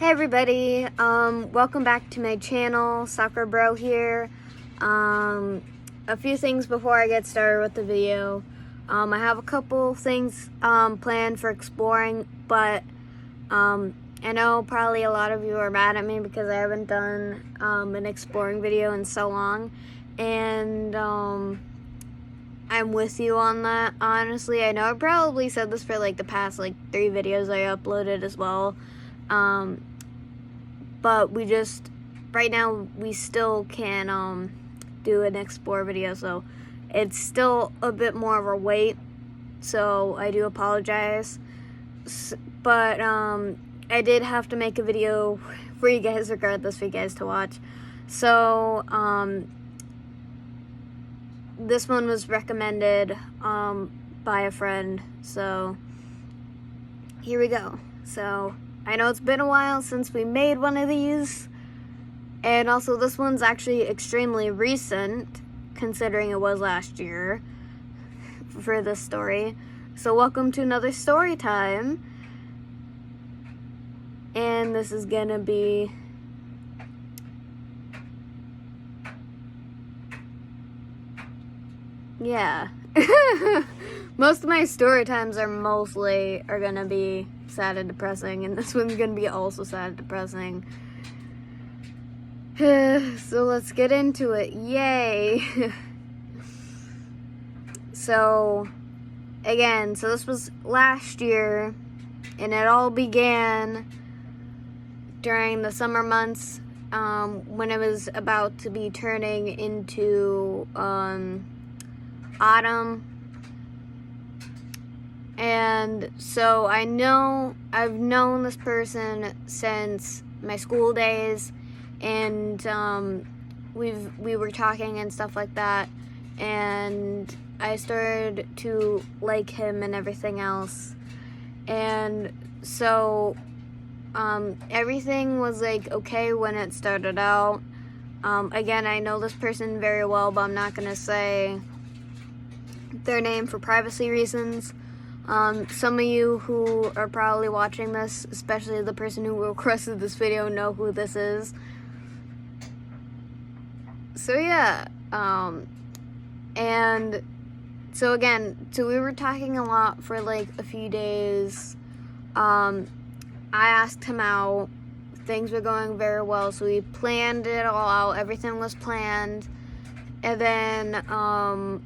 Hey everybody, welcome back to my channel, Soccer Bro here. A few things before I get started with the video. I have a couple things planned for exploring, but I know probably a lot of you are mad at me because I haven't done an exploring video in so long, and I'm with you on that, honestly. I know I probably said this for like the past 3 videos I uploaded as well. But we just, right now, we still can do an explore video, so it's still a bit more of a wait, so I do apologize. But I did have to make a video for you guys, regardless, for you guys to watch. So this one was recommended by a friend, so here we go. So I know it's been a while since we made one of these, and also this one's actually extremely recent, considering it was last year for this story. So welcome to another story time, and this is gonna be most of my story times are gonna be sad and depressing, and this one's gonna be also sad and depressing. So let's get into it. Yay! So again, so this was last year, and it all began during the summer months, when it was about to be turning into autumn. And so I've known this person since my school days, and we were talking and stuff like that, and I started to like him and everything else. And so everything was okay when it started out. Again, I know this person very well, but I'm not gonna say their name for privacy reasons. Some of you who are probably watching this, especially the person who requested this video, know who this is. So yeah, and so again, so we were talking a lot for a few days. I asked him out. Things were going very well, so we planned it all out. Everything was planned, and then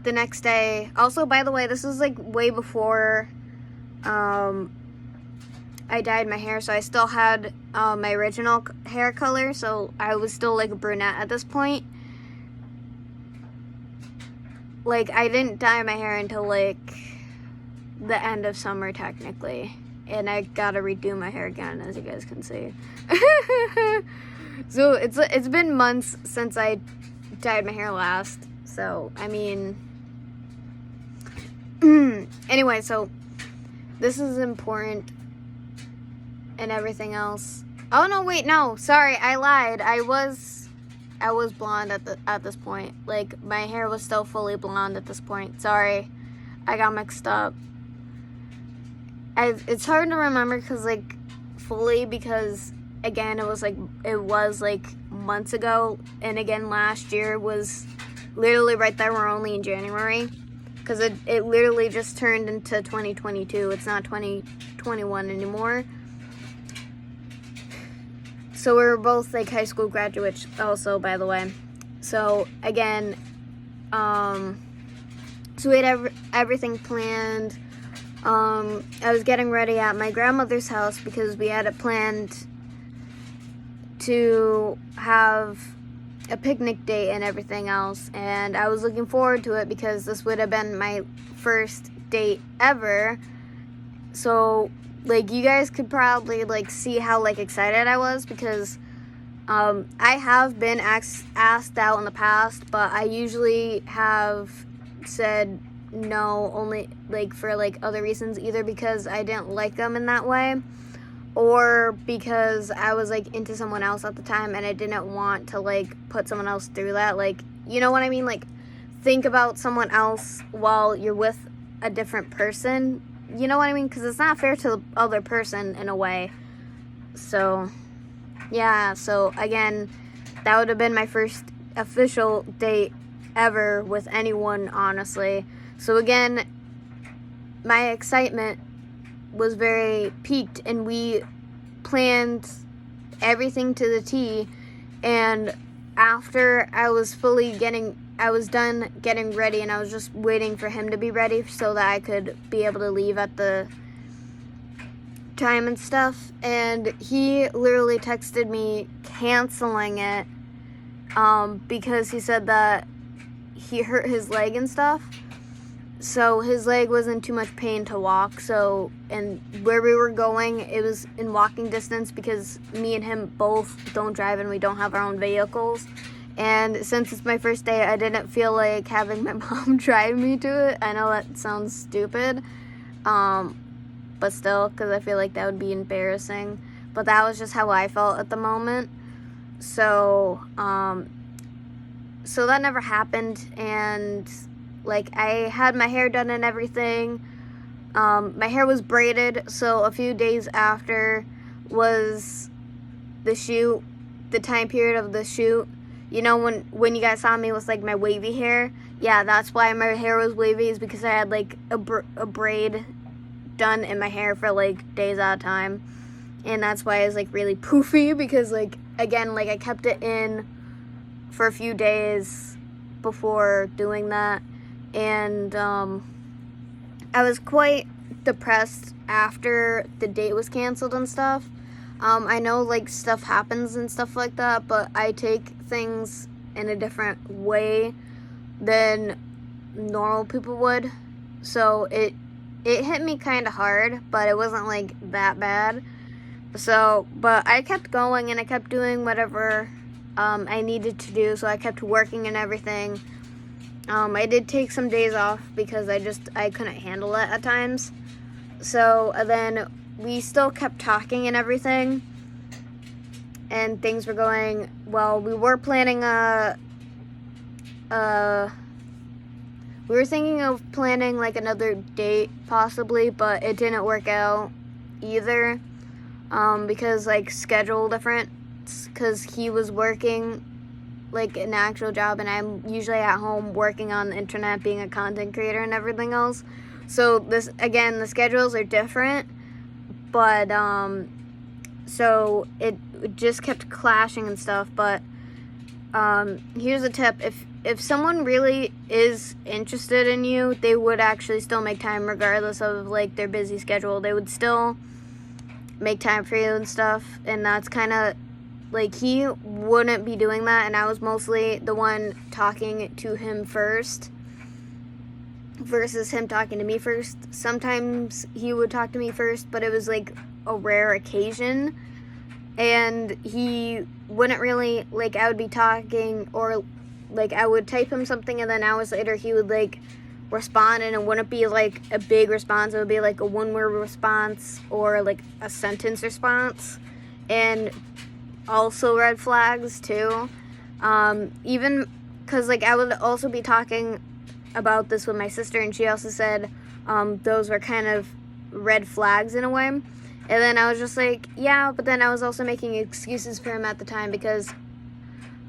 the next day, also, by the way, this was way before I dyed my hair, so I still had my original hair color, so I was still a brunette at this point. I didn't dye my hair until the end of summer, technically, and I gotta redo my hair again, as you guys can see. So it's been months since I dyed my hair last, so I mean, anyway, so this is important and everything else. Oh no, wait, no, sorry, I lied. I was blonde at this point. My hair was still fully blonde at this point. Sorry, I got mixed up. It's hard to remember fully, because again, it was months ago, and again, last year was literally right there. We're only in January, because it literally just turned into 2022. It's not 2021 anymore. So we were both high school graduates also, by the way. So again, so we had everything planned. I was getting ready at my grandmother's house because we had it planned to have a picnic date and everything else, and I was looking forward to it because this would have been my first date ever. So you guys could probably see how excited I was, because I have been asked out in the past, but I usually have said no, only for other reasons, either because I didn't like them in that way, or because I was into someone else at the time and I didn't want to put someone else through that. You know what I mean? Think about someone else while you're with a different person. you know what I mean? Because it's not fair to the other person in a way. So, yeah. So, again, that would have been my first official date ever with anyone, honestly. So, again, my excitement was very peaked, and we planned everything to the T. And after I was done getting ready, and I was just waiting for him to be ready so that I could be able to leave at the time and stuff. And he literally texted me canceling it because he said that he hurt his leg and stuff. So his leg was in too much pain to walk. So, and where we were going, it was in walking distance because me and him both don't drive and we don't have our own vehicles. And since it's my first day, I didn't feel like having my mom drive me to it. I know that sounds stupid, but still, because I feel like that would be embarrassing. But that was just how I felt at the moment. So, so that never happened. And like, I had my hair done and everything. My hair was braided, so a few days after was the shoot, the time period of the shoot. You know, when you guys saw me with, like, my wavy hair? Yeah, that's why my hair was wavy, is because I had, like, a braid done in my hair for, like, days at a time. And that's why it was, like, really poofy, because, like, again, like, I kept it in for a few days before doing that. And I was quite depressed after the date was canceled and stuff. I know, like, stuff happens and stuff like that, but I take things in a different way than normal people would. So it hit me kind of hard, but it wasn't, like, that bad. So, but I kept going and I kept doing whatever I needed to do. So I kept working and everything. I did take some days off because I couldn't handle it at times. So then we still kept talking and everything, and things were going well. We were planning we were thinking of planning, like, another date possibly, but it didn't work out either, because, like, schedule difference, because he was working, like, an actual job, and I'm usually at home working on the internet, being a content creator and everything else. So this, again, the schedules are different, but so it just kept clashing and stuff. But here's a tip: if someone really is interested in you, they would actually still make time regardless of, like, their busy schedule. They would still make time for you and stuff. And that's kind of, like, he wouldn't be doing that, and I was mostly the one talking to him first versus him talking to me first. Sometimes he would talk to me first, but it was, like, a rare occasion, and he wouldn't really, like, I would be talking, or, like, I would type him something, and then hours later he would, like, respond, and it wouldn't be, like, a big response. It would be, like, a one-word response or, like, a sentence response. And also red flags too, even because, like, I would also be talking about this with my sister, and she also said those were kind of red flags in a way. And then I was just like, yeah, but then I was also making excuses for him at the time because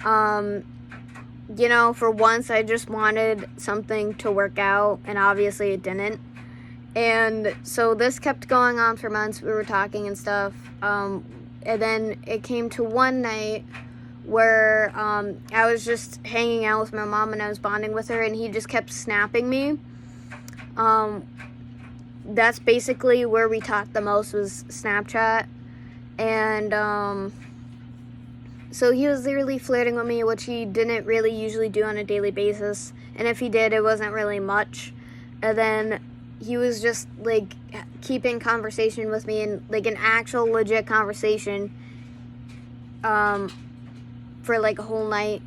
you know, for once I just wanted something to work out, and obviously it didn't. And so this kept going on for months. We were talking and stuff. And then it came to one night where I was just hanging out with my mom and I was bonding with her, and he just kept snapping me. That's basically where we talked the most, was Snapchat. And so he was literally flirting with me, which he didn't really usually do on a daily basis. And if he did, it wasn't really much. And then he was just, like, keeping conversation with me, and, like, an actual legit conversation for, like, a whole night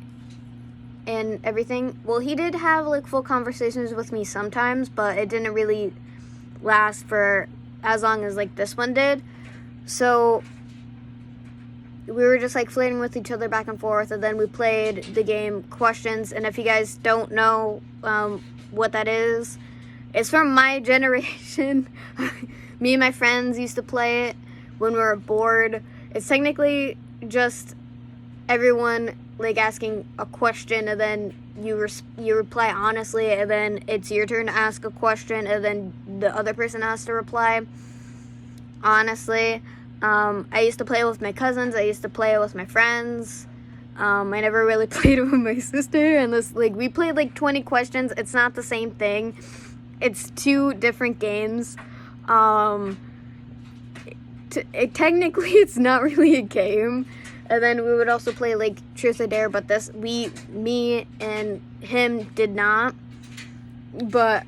and everything. Well, he did have, like, full conversations with me sometimes, but it didn't really last for as long as, like, this one did. So we were just, like, flirting with each other back and forth, and then we played the game Questions. And if you guys don't know what that is, It's from my generation. Me and my friends used to play it when we were bored. It's technically just everyone like asking a question, and then you reply honestly, and then it's your turn to ask a question, and then the other person has to reply honestly. I used to play it with my cousins. I used to play it with my friends. I never really played it with my sister, and we played like 20 questions. It's not the same thing. It's two different games. Technically, it's not really a game. And then we would also play like Truth or Dare, but me and him did not. But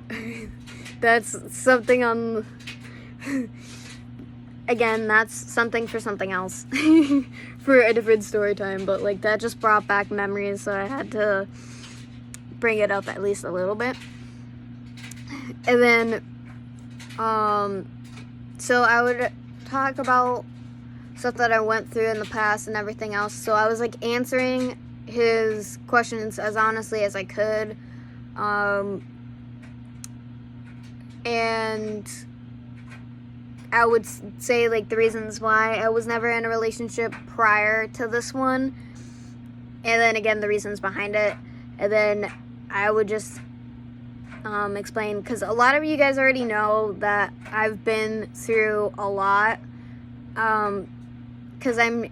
that's something on. Again, that's something for something else. For a different story time. But like that just brought back memories, so I had to bring it up at least a little bit. And then, so I would talk about stuff that I went through in the past and everything else. So I was like answering his questions as honestly as I could. And I would say like the reasons why I was never in a relationship prior to this one. And then again, the reasons behind it. And then I would just explain, because a lot of you guys already know that I've been through a lot. Because I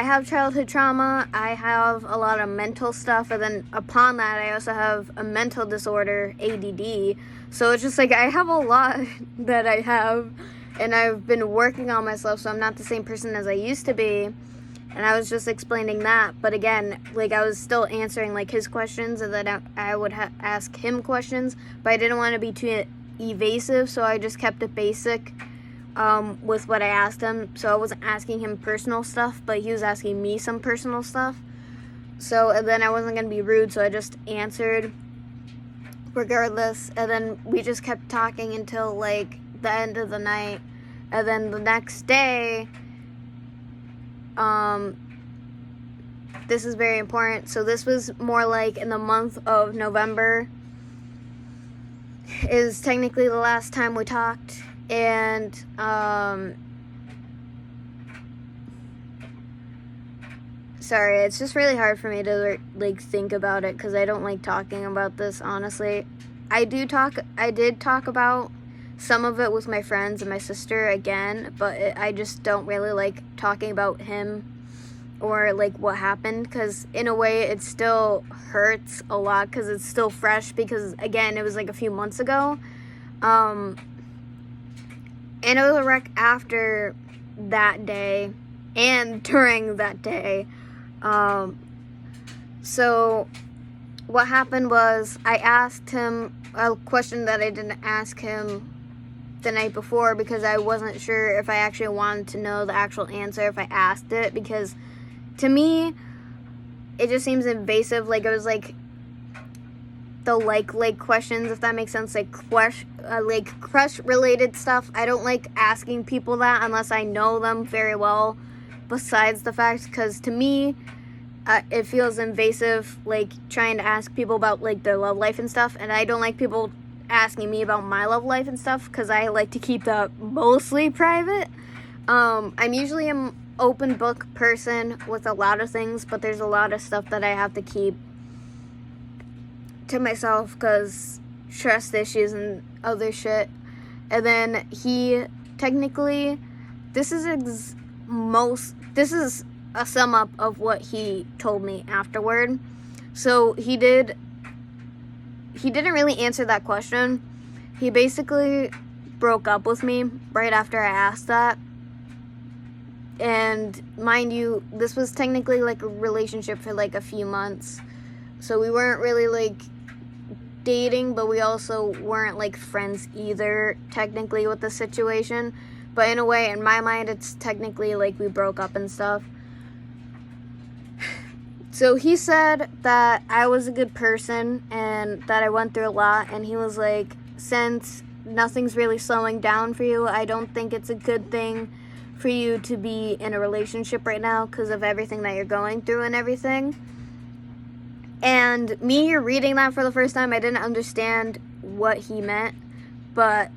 have childhood trauma, I have a lot of mental stuff, and then upon that, I also have a mental disorder, ADD. So it's just like I have a lot that I have, and I've been working on myself, so I'm not the same person as I used to be. And I was just explaining that, but again, like I was still answering like his questions, and then I would ask him questions, but I didn't want to be too evasive, so I just kept it basic. With what I asked him. So I wasn't asking him personal stuff, but he was asking me some personal stuff. So, and then I wasn't going to be rude, so I just answered regardless. And then we just kept talking until like the end of the night. And then the next day, this is very important. So this was more like in the month of November is technically the last time we talked. And sorry, it's just really hard for me to like think about it, because I don't like talking about this, honestly. I did talk about some of it with my friends and my sister again, but I just don't really like talking about him or like what happened, because in a way it still hurts a lot, because it's still fresh, because again, it was like a few months ago. And it was a wreck after that day and during that day. So what happened was I asked him a question that I didn't ask him the night before, because I wasn't sure if I actually wanted to know the actual answer if I asked it, because to me it just seems invasive. Like it was like the like questions, if that makes sense, like crush related stuff. I don't like asking people that unless I know them very well, besides the fact, because to me it feels invasive, like trying to ask people about like their love life and stuff, and I don't like people asking me about my love life and stuff, because I like to keep that mostly private. I'm usually an open book person with a lot of things, but there's a lot of stuff that I have to keep to myself because trust issues and other shit. And then he technically, this is a sum up of what he told me afterward. So he didn't really answer that question. He basically broke up with me right after I asked that. And mind you, this was technically like a relationship for like a few months. So we weren't really like dating, but we also weren't like friends either, technically, with the situation. But in a way, in my mind, it's technically like we broke up and stuff. So he said that I was a good person and that I went through a lot, and he was like, since nothing's really slowing down for you, I don't think it's a good thing for you to be in a relationship right now because of everything that you're going through and everything. And me reading that for the first time, I didn't understand what he meant, but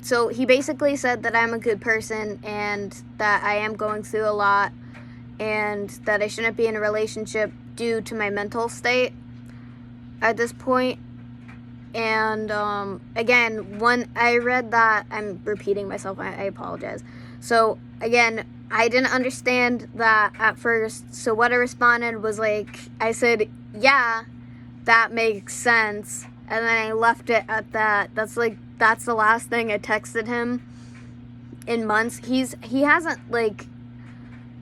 so he basically said that I'm a good person and that I am going through a lot and that I shouldn't be in a relationship due to my mental state at this point. And again, when I read that, I'm repeating myself, I apologize. So again, I didn't understand that at first. So what I responded was like, I said, yeah, that makes sense. And then I left it at that. That's the last thing I texted him in months. He hasn't like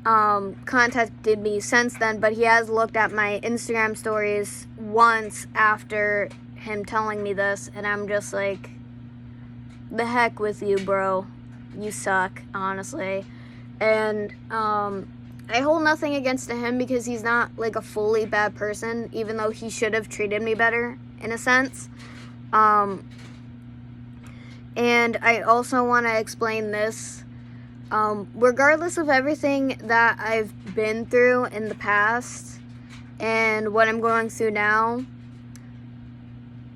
contacted me since then, but he has looked at my Instagram stories once after him telling me this, and I'm just like, the heck with you, bro. You suck, honestly. And I hold nothing against him because he's not like a fully bad person, even though he should have treated me better in a sense. And I also want to explain this. Regardless of everything that I've been through in the past and what I'm going through now,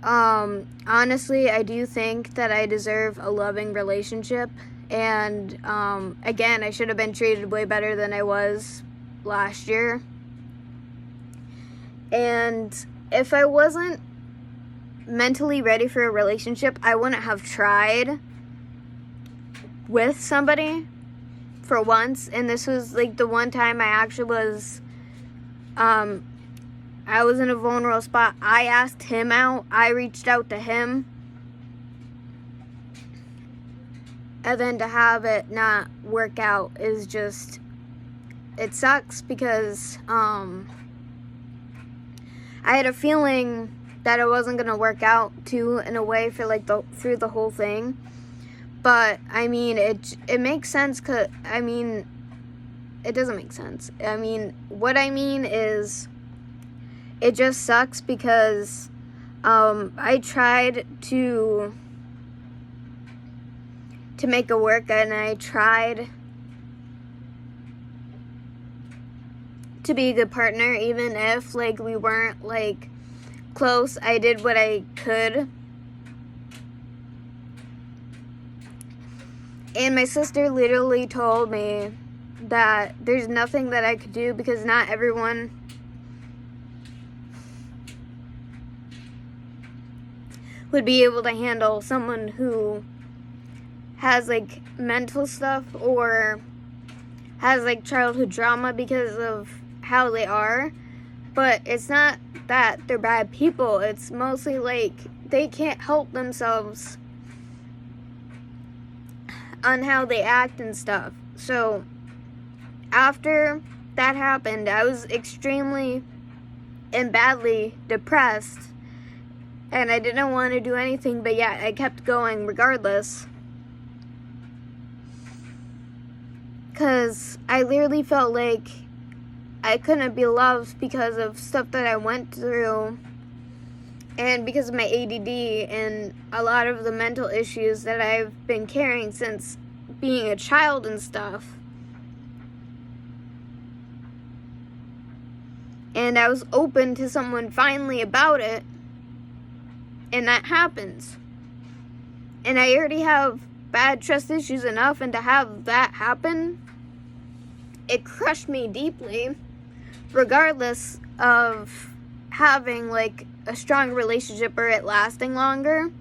honestly, I do think that I deserve a loving relationship. And again, I should have been treated way better than I was last year. And if I wasn't mentally ready for a relationship, I wouldn't have tried with somebody for once. And this was like the one time I actually was I was in a vulnerable spot. I asked him out. I reached out to him. And then to have it not work out is just, it sucks because I had a feeling that it wasn't going to work out too, in a way, for like through the whole thing. But I mean, it makes sense, cause I mean, it doesn't make sense. I mean, what I mean is, it just sucks because I tried to make it work, and I tried to be a good partner, even if like we weren't like close. I did what I could. And my sister literally told me that there's nothing that I could do because not everyone would be able to handle someone who has like mental stuff or has like childhood trauma because of how they are. But it's not that they're bad people. It's mostly like they can't help themselves on how they act and stuff. So after that happened, I was extremely and badly depressed, and I didn't want to do anything, but yeah, I kept going regardless. Because I literally felt like I couldn't be loved because of stuff that I went through, and because of my ADD and a lot of the mental issues that I've been carrying since being a child and stuff. And I was open to someone finally about it, and that happens. And I already have bad trust issues enough, and to have that happen, it crushed me deeply, regardless of having like a strong relationship or it lasting longer.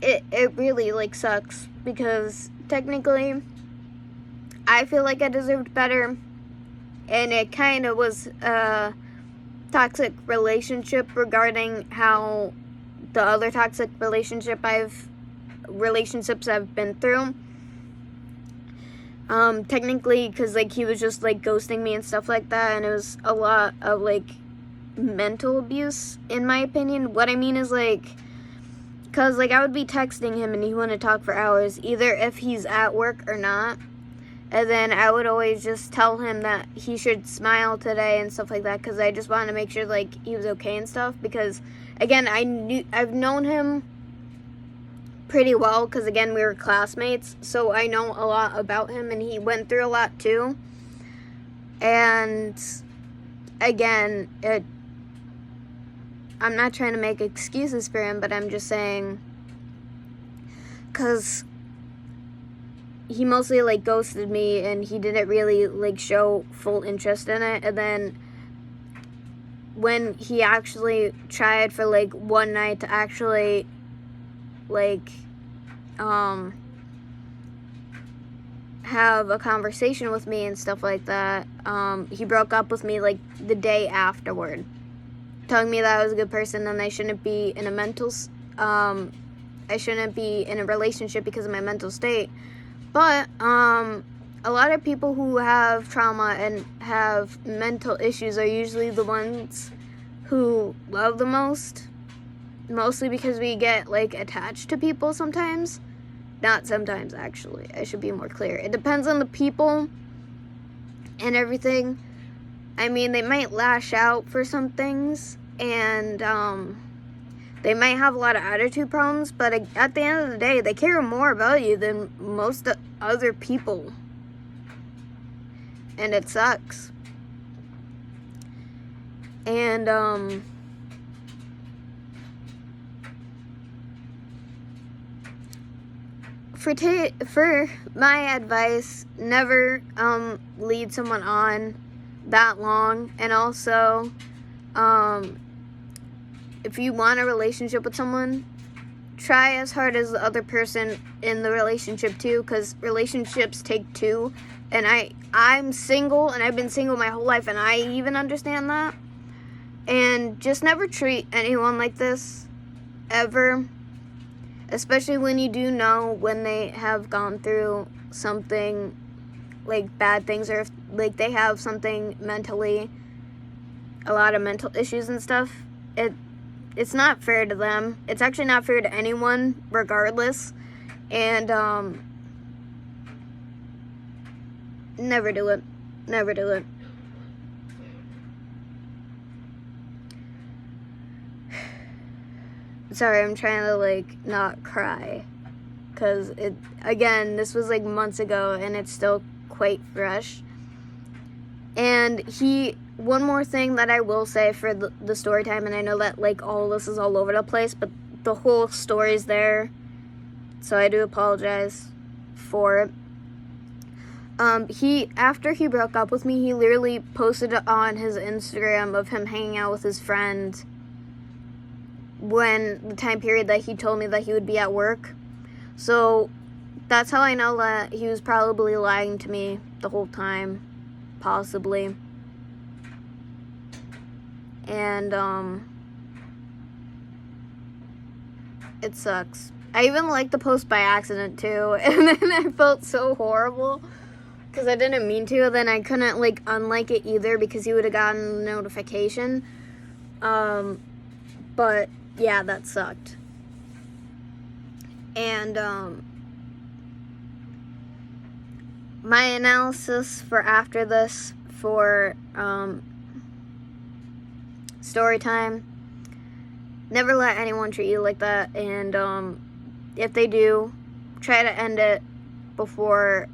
It really like sucks because technically I feel like I deserved better, and it kind of was a toxic relationship regarding how the other toxic relationships I've been through. Technically, because like he was just like ghosting me and stuff like that, and it was a lot of like mental abuse, in my opinion. What I mean is like, because like I would be texting him and he wouldn't talk for hours, either if he's at work or not. And then I would always just tell him that he should smile today and stuff like that, because I just wanted to make sure like he was okay and stuff. Because again, I've known him pretty well, because again, we were classmates, so I know a lot about him, and he went through a lot too. And again, I'm not trying to make excuses for him, but I'm just saying, because he mostly, like, ghosted me, and he didn't really, like, show full interest in it. And then when he actually tried for, like, one night to actually, like, have a conversation with me and stuff like that, he broke up with me, like, the day afterward, telling me that I was a good person and I shouldn't be in a relationship because of my mental state. But a lot of people who have trauma and have mental issues are usually the ones who love the most, mostly because we get, like, attached to people sometimes. Not sometimes, actually. I should be more clear. It depends on the people and everything. I mean, they might lash out for some things, and they might have a lot of attitude problems, but at the end of the day, they care more about you than most other people. And it sucks. And, for my advice, never lead someone on that long. And also, if you want a relationship with someone, try as hard as the other person in the relationship too, because relationships take two. And I'm single, and I've been single my whole life, and I even understand that. And just never treat anyone like this, ever. Especially when you do know when they have gone through something, like, bad things, or if, like, they have something mentally, a lot of mental issues and stuff. It's not fair to them. It's actually not fair to anyone, regardless. And never do it. Never do it. Sorry, I'm trying to, like, not cry, because this was, like, months ago, and it's still quite fresh. And one more thing that I will say for the story time, and I know that, like, all this is all over the place, but the whole story's there, so I do apologize for it. After he broke up with me, he literally posted on his Instagram of him hanging out with his friend when the time period that he told me that he would be at work. So that's how I know that he was probably lying to me the whole time, possibly. And it sucks. I even liked the post by accident too, and then I felt so horrible because I didn't mean to. Then I couldn't, like, unlike it either because he would have gotten a notification. But yeah, that sucked. And my analysis for after this, for story time: never let anyone treat you like that, and if they do, try to end it before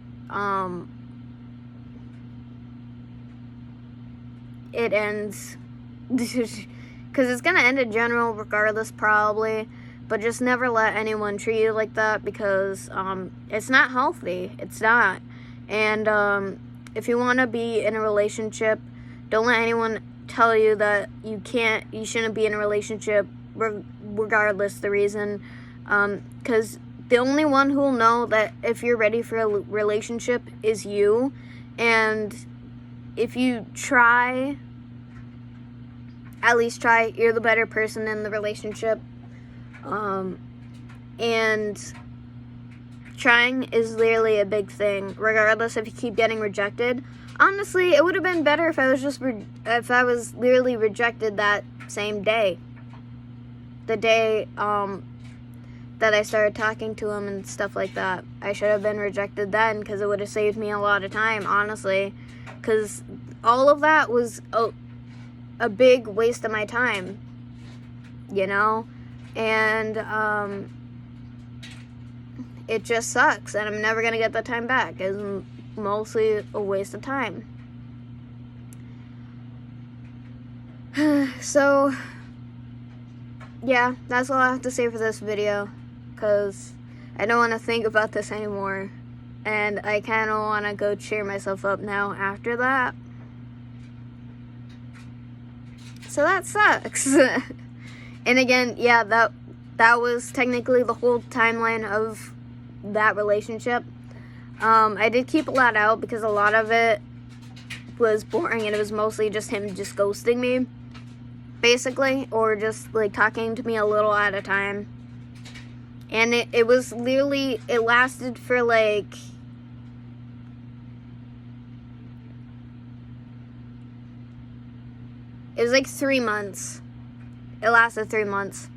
it ends. Because it's going to end in general regardless, probably. But just never let anyone treat you like that, because it's not healthy. It's not. And if you want to be in a relationship, don't let anyone tell you that you shouldn't be in a relationship, regardless the reason. Because the only one who will know that if you're ready for a relationship is you. And if you try, at least try, you're the better person in the relationship. And trying is literally a big thing, regardless if you keep getting rejected. Honestly, it would have been better if I was literally rejected that same day. The day that I started talking to him and stuff like that. I should have been rejected then, because it would have saved me a lot of time, honestly. Because all of that was a big waste of my time, you know? And it just sucks, and I'm never going to get that time back. It's mostly a waste of time. So, yeah, that's all I have to say for this video, because I don't want to think about this anymore, and I kind of want to go cheer myself up now after that. So that sucks. And again, yeah, that was technically the whole timeline of that relationship. I did keep a lot out because a lot of it was boring, and it was mostly just him just ghosting me, basically, or just like talking to me a little at a time. And it was literally, it lasted for like, it was like 3 months. It lasted 3 months.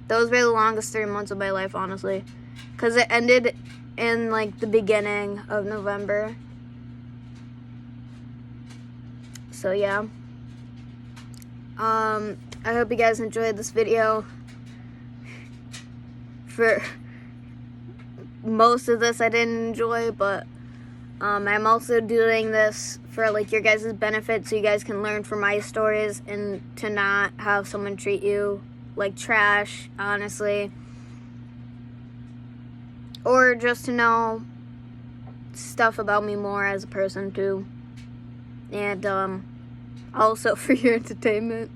Those were the longest 3 months of my life, honestly, because it ended in like the beginning of November. So yeah, I hope you guys enjoyed this video. For most of this I didn't enjoy, but I'm also doing this for like your guys' benefit, so you guys can learn from my stories and to not have someone treat you like trash, honestly. Or just to know stuff about me more as a person too. And also for your entertainment.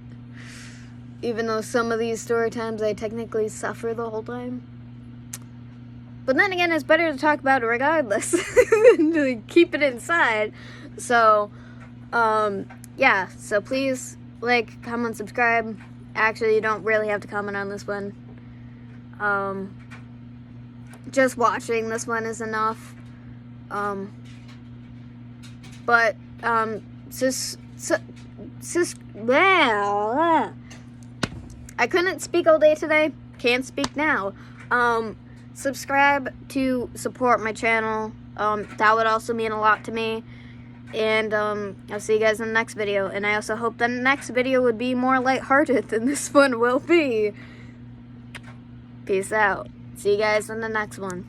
Even though some of these story times I technically suffer the whole time. But then again, it's better to talk about it regardless than to keep it inside. So, yeah. So please like, comment, subscribe. Actually, you don't really have to comment on this one. Just watching this one is enough. But, I couldn't speak all day today. Can't speak now. Subscribe to support my channel. That would also mean a lot to me. And I'll see you guys in the next video. And I also hope the next video would be more lighthearted than this one will be. Peace out. See you guys in the next one.